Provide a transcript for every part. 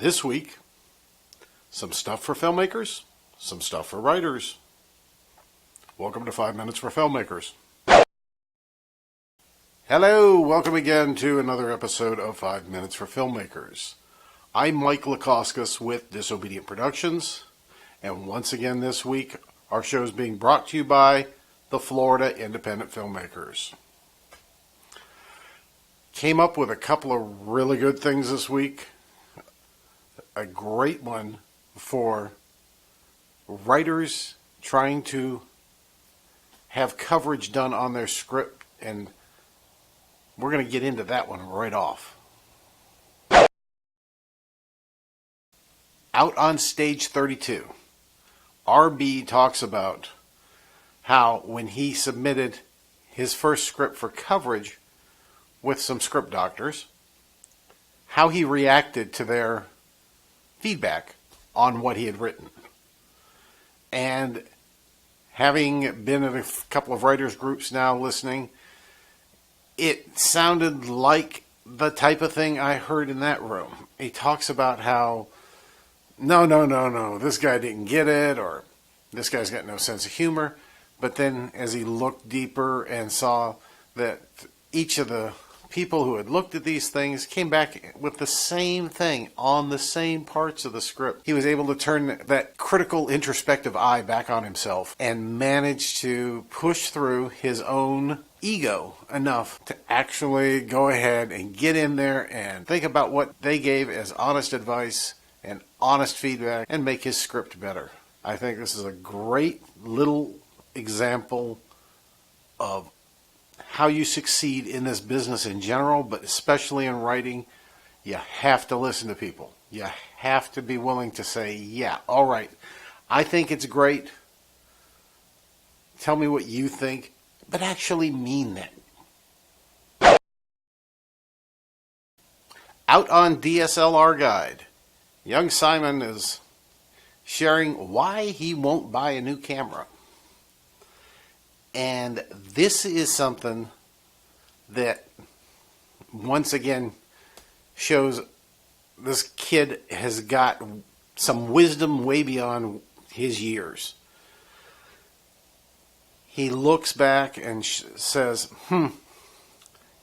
This week, some stuff for filmmakers, some stuff for writers. Welcome to 5 Minutes for Filmmakers. Hello, welcome again to another episode of 5 Minutes for Filmmakers. I'm Mike Lakoskis with Disobedient Productions, and once again this week, our show is being brought to you by the Florida Independent Filmmakers. Came up with a couple of really good things this week. A great one for writers trying to have coverage done on their script, and we're going to get into that one right off. Out on Stage 32, RB talks about how when he submitted his first script for coverage with some script doctors, how he reacted to their feedback on what he had written. And having been in a couple of writers groups now listening, it sounded like the type of thing I heard in that room. He talks about how, no, this guy didn't get it, or this guy's got no sense of humor. But then as he looked deeper and saw that each of the people who had looked at these things came back with the same thing on the same parts of the script, he was able to turn that critical introspective eye back on himself and manage to push through his own ego enough to actually go ahead and get in there and think about what they gave as honest advice and honest feedback and make his script better. I think this is a great little example of how you succeed in this business in general, but especially in writing. You have to listen to people. You have to be willing to say, yeah, all right, I think it's great. Tell me what you think, but actually mean that. Out on DSLR Guide, young Simon is sharing why he won't buy a new camera. And this is something that, once again, shows this kid has got some wisdom way beyond his years. He looks back and says,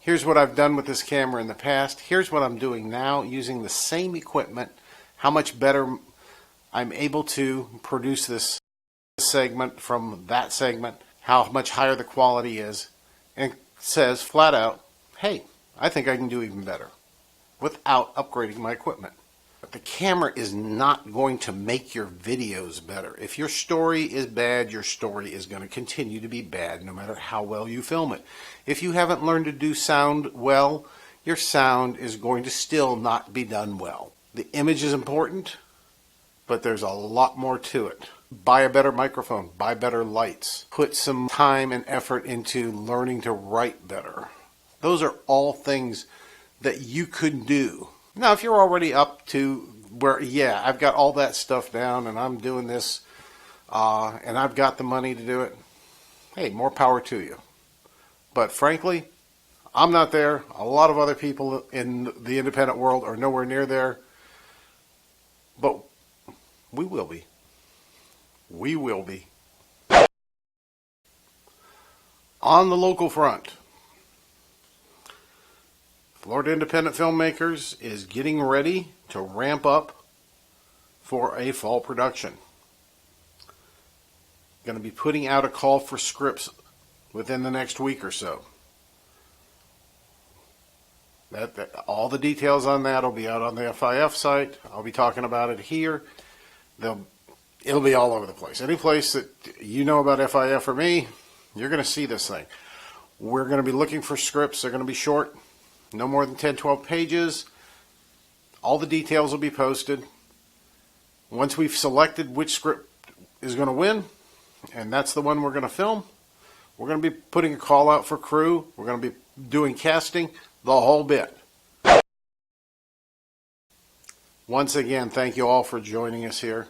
here's what I've done with this camera in the past. Here's what I'm doing now using the same equipment. How much better I'm able to produce this segment from that segment. How much higher the quality is, and says flat out, hey, I think I can do even better without upgrading my equipment. But the camera is not going to make your videos better. If your story is bad, your story is going to continue to be bad no matter how well you film it. If you haven't learned to do sound well, your sound is going to still not be done well. The image is important, but there's a lot more to it. Buy a better microphone, buy better lights, put some time and effort into learning to write better. Those are all things that you could do. Now, if you're already up to where, yeah, I've got all that stuff down and I'm doing this and I've got the money to do it, hey, more power to you. But frankly, I'm not there. A lot of other people in the independent world are nowhere near there. But we will be. We will be. On the local front, Florida Independent Filmmakers is getting ready to ramp up for a fall production. Going to be putting out a call for scripts within the next week or so. All the details on that will be out on the FIF site. I'll be talking about it here. It'll be all over the place. Any place that you know about FIF or me, you're going to see this thing. We're going to be looking for scripts. They're going to be short, no more than 10, 12 pages. All the details will be posted. Once we've selected which script is going to win, and that's the one we're going to film, we're going to be putting a call out for crew. We're going to be doing casting, the whole bit. Once again, thank you all for joining us here.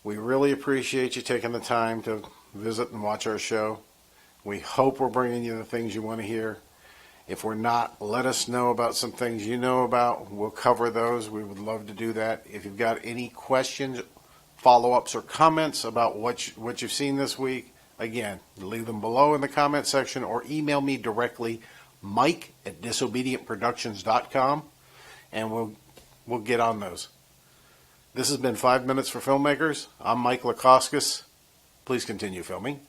We really appreciate you taking the time to visit and watch our show. We hope we're bringing you the things you want to hear. If we're not, let us know about some things you know about. We'll cover those. We would love to do that. If you've got any questions, follow-ups, or comments about what you've seen this week, again, leave them below in the comment section or email me directly, mike@disobedientproductions.com, and we'll get on those. This has been 5 Minutes for Filmmakers. I'm Mike Lakoskis. Please continue filming.